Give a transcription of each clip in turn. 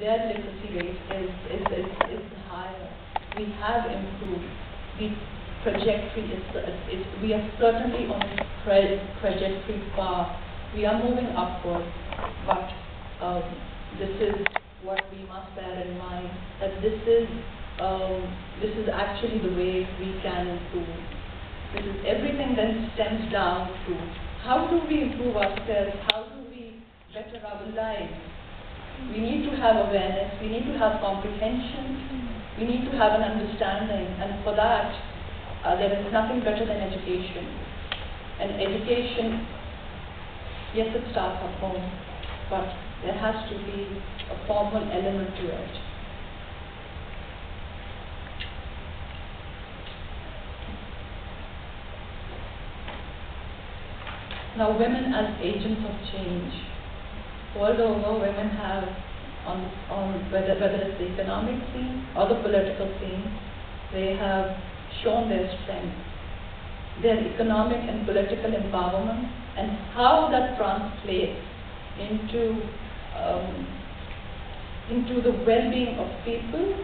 their literacy rate is higher. We have improved. The trajectory we are certainly on a trajectory path. We are moving upward, but this is what we must bear in mind, that this is actually the way we can improve. This is everything then stems down to how do we improve ourselves, how do we better our lives. We need to have awareness, we need to have comprehension, we need to have an understanding, and for that there is nothing better than education. And education, yes, it starts at home, but there has to be a formal element to it. Now, women as agents of change. World over, women have, whether it's the economic scene or the political scene, they have shown their strength, their economic and political empowerment, and how that translates into the well-being of people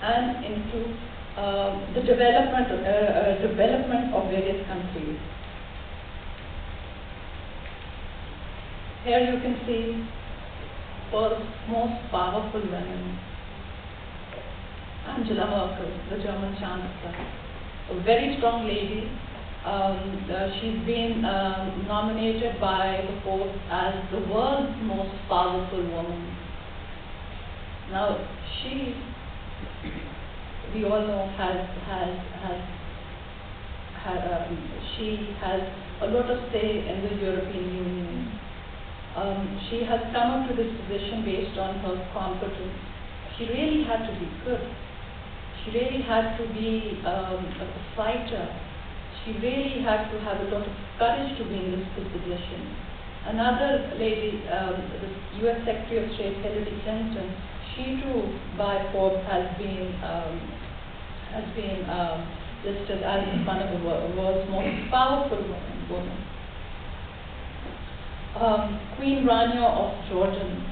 and into the development of various countries. Here you can see world's most powerful women. Angela Merkel, the German Chancellor, a very strong lady. She's been nominated by the Forbes as the world's most powerful woman. Now, she, we all know, she has a lot of say in the European Union. She has come up to this position based on her competence. She really had to be good. She really had to be a fighter. She really had to have a lot of courage to be in this position. Another lady, the U.S. Secretary of State Hillary Clinton, she too by Forbes has been listed as one of the world's most powerful women. Queen Rania of Jordan.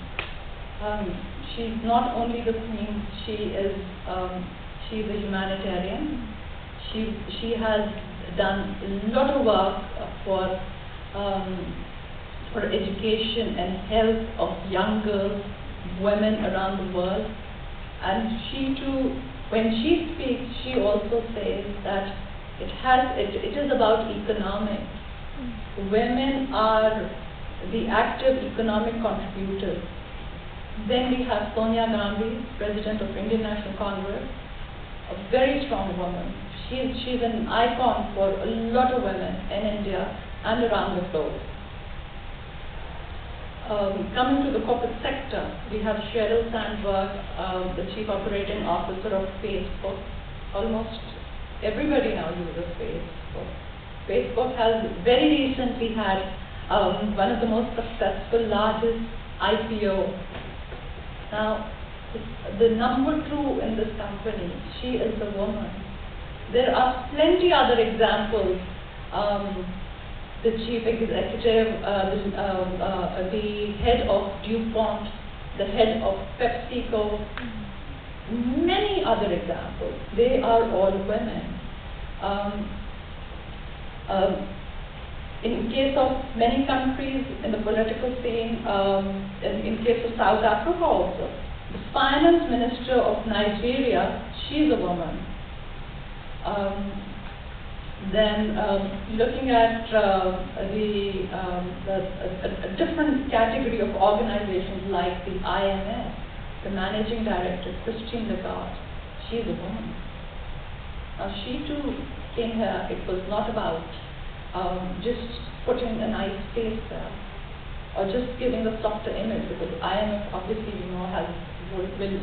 She's not only the queen, she's a humanitarian. She has done a lot of work for education and health of young girls, women around the world. And she too, when she speaks, she also says that it is about economics. Women are the active economic contributors. Then we have Sonia Gandhi, President of Indian National Congress, a very strong woman. She's an icon for a lot of women in India and around the globe. Coming to the corporate sector, we have Sheryl Sandberg, the Chief Operating Officer of Facebook. Almost everybody now uses Facebook. Facebook has very recently had one of the most successful, largest IPO. Now, the number 2 in this company, she is a woman. There are plenty other examples. The chief executive, the head of DuPont, the head of PepsiCo, many other examples. They are all women. In case of many countries in the political scene, in case of South Africa also, the finance minister of Nigeria, she's a woman. Then looking at a different category of organizations like the IMF, the managing director, Christine Lagarde, she's a woman. Now she too came here, it was not about just putting a nice face there, or just giving a softer image, because IMF obviously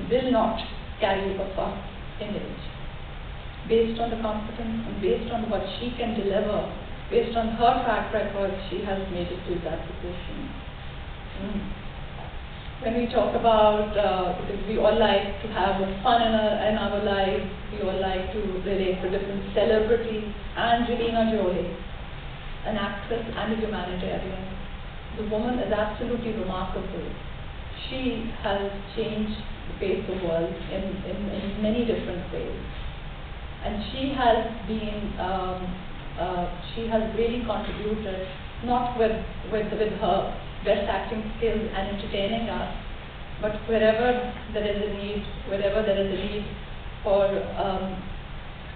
will not carry a soft image. Based on the competence and based on what she can deliver, based on her track record, she has made it to that position. When we talk about, because we all like to have fun in our lives, we all like to relate to different celebrities. Angelina Jolie, an actress and a humanitarian. The woman is absolutely remarkable. she has changed the face of the world in many different ways. And she has been, she has really contributed, not with her best acting skills and entertaining us, but wherever there is a need, wherever there is a need for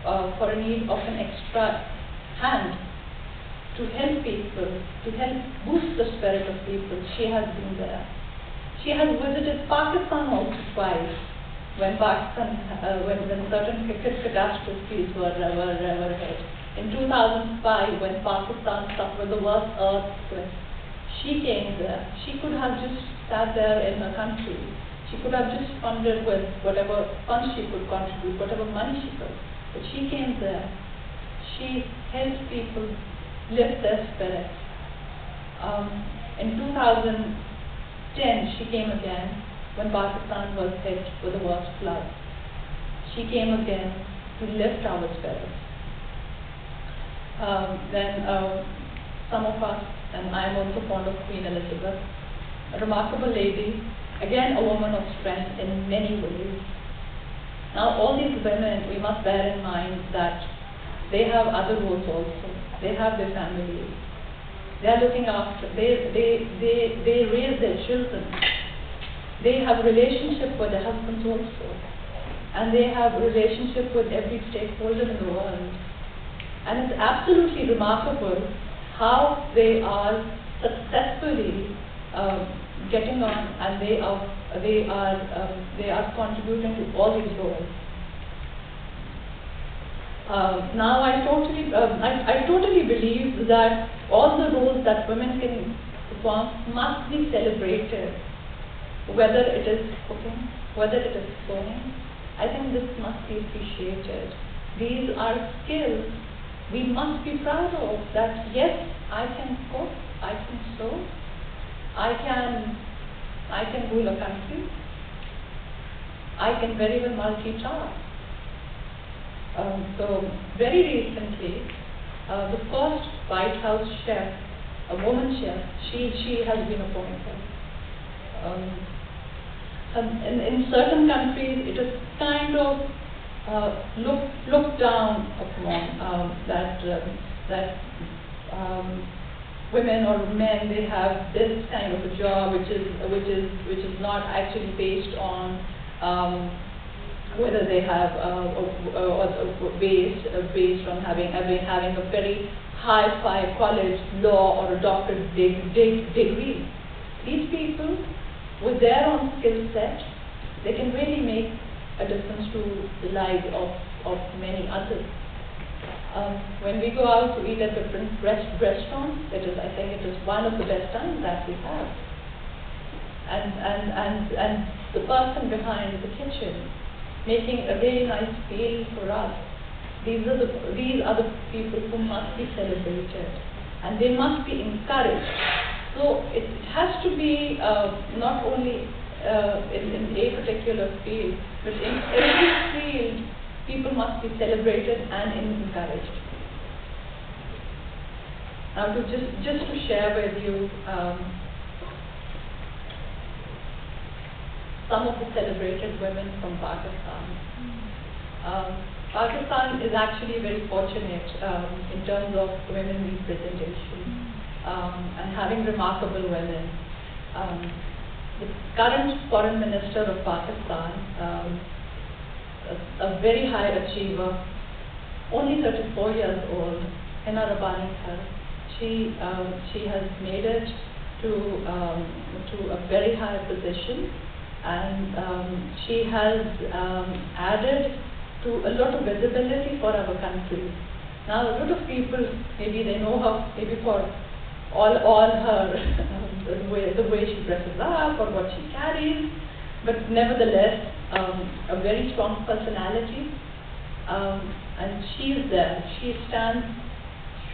a need of an extra hand to help people, to help boost the spirit of people, she has been there. She has visited Pakistan also twice, when certain catastrophes were hit. In 2005, when Pakistan suffered the worst earthquake, she came there. She could have just sat there in her country. She could have just funded with whatever funds she could contribute, whatever money she could. But she came there. She helped people lift their spirits. In 2010, she came again when Pakistan was hit with the worst flood. She came again to lift our spirits. Then some of us, and I am also fond of Queen Elizabeth, a remarkable lady, again a woman of strength in many ways. Now all these women, we must bear in mind that they have other roles also. They have their families. They are looking after, they raise their children. They have a relationship with their husbands also. And they have a relationship with every stakeholder in the world. And it's absolutely remarkable how they are successfully getting on, and they are contributing to all these roles. Now I totally believe that all the roles that women can perform must be celebrated, whether it is cooking, whether it is sewing. I think this must be appreciated. These are skills we must be proud of, that yes, I can cook, I can sew, I can rule a country, I can very well multitask. So very recently, the first White House chef, a woman chef, she has been appointed. In certain countries, it is kind of looked down upon that women or men, they have this kind of a job which is not actually based on whether they have based on having a very high-fi college, law, or a doctorate degree. These people, with their own skill set, they can really make a difference to the lives of many others. When we go out to eat at different restaurants, I think it is one of the best times that we have. And the person behind the kitchen, making a really nice meal for us, these are the people who must be celebrated, and they must be encouraged. So it has to be not only in a particular field, but in every field, people must be celebrated and encouraged. Now, just to share with you some of the celebrated women from Pakistan. Pakistan is actually very fortunate in terms of women representation and having remarkable women. The current foreign minister of Pakistan, a very high achiever, only 34 years old, Hina Rabbani her. She has made it to a very high position, and she has added to a lot of visibility for our country. Now, a lot of people, maybe they know her, maybe for all her the way she dresses up or what she carries, but nevertheless, a very strong personality, and she is there. She stands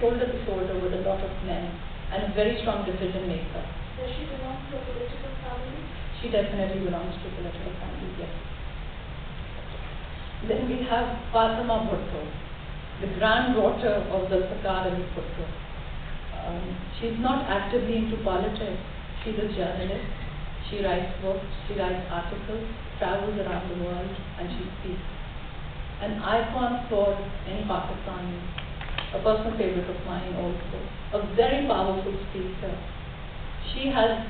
shoulder to shoulder with a lot of men, and a very strong decision maker. Does she belong to a political family? She definitely belongs to a political family, yes. Then we have Fatima Bhutto, the granddaughter of Zulfikar Ali Bhutto. She's not actively into politics. She's a journalist. She writes books, she writes articles, travels around the world, and she speaks. An icon for any Pakistani, a personal favorite of mine also, a very powerful speaker. She has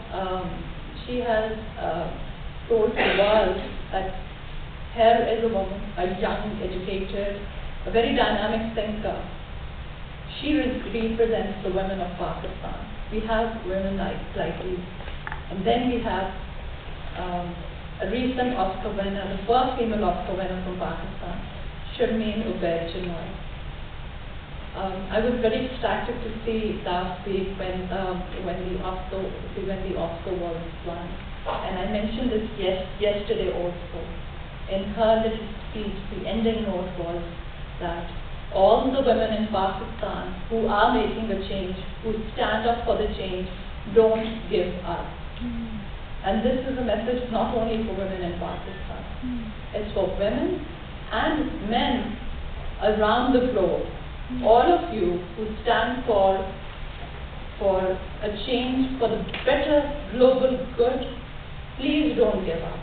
told the world that here is a woman, a young, educated, a very dynamic thinker. She represents the women of Pakistan. We have women like these. And then we have a recent Oscar winner, the first female Oscar winner from Pakistan, Sharmeen Ubaid-Chinoy. I was very ecstatic to see last week when the Oscar was won. And I mentioned this yesterday also. In her little speech, the ending note was that all the women in Pakistan who are making a change, who stand up for the change, don't give up. And this is a message not only for women in Pakistan. It's for women and men around the globe. All of you who stand for a change, for the better global good, please don't give up.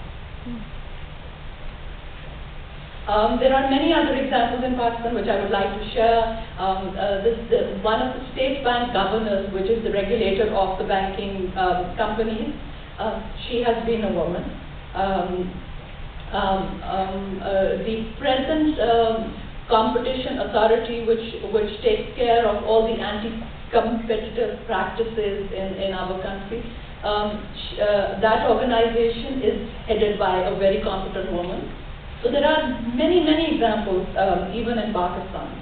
There are many other examples in Pakistan which I would like to share. One of the state bank governors, which is the regulator of the banking companies, she has been a woman. The present competition authority, which takes care of all the anti-competitive practices in our country, that organization is headed by a very competent woman. So there are many, many examples, even in Pakistan.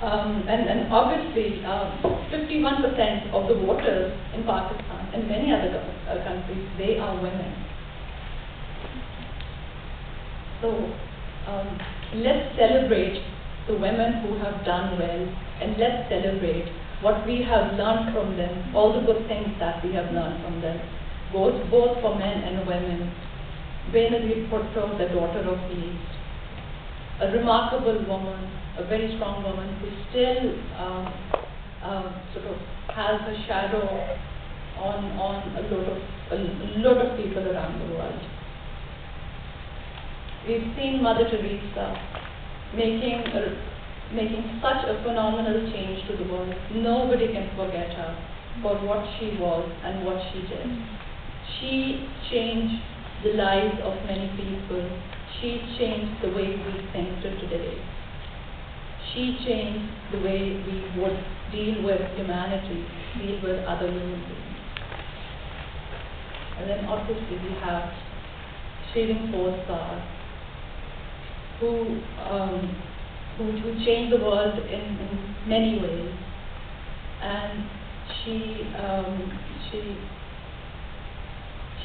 And obviously, 51% of the voters in Pakistan and many other countries, they are women. So let's celebrate the women who have done well, and let's celebrate what we have learned from them, all the good things that we have learned from them, both for men and women. Benazir Bhutto, the daughter of the East, a remarkable woman, a very strong woman who still sort of has a shadow on a lot of people around the world. We've seen Mother Teresa making such a phenomenal change to the world. Nobody can forget her for what she was and what she did. She changed the lives of many people. She changed the way we think today. She changed the way we would deal with humanity, deal with other human beings. And then obviously we have Shirin Bosar, who changed the world in many ways. And she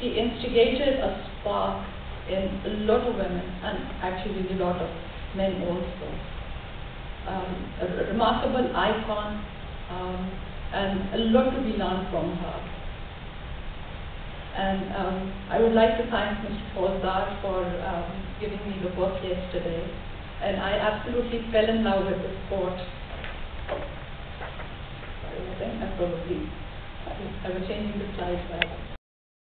instigated a spark in a lot of women, and actually a lot of men also. A remarkable icon, and a lot to be learned from her. And I would like to thank Mr. Fawzar for giving me the book yesterday. And I absolutely fell in love with the sport. Sorry, I think I was changing the slides back.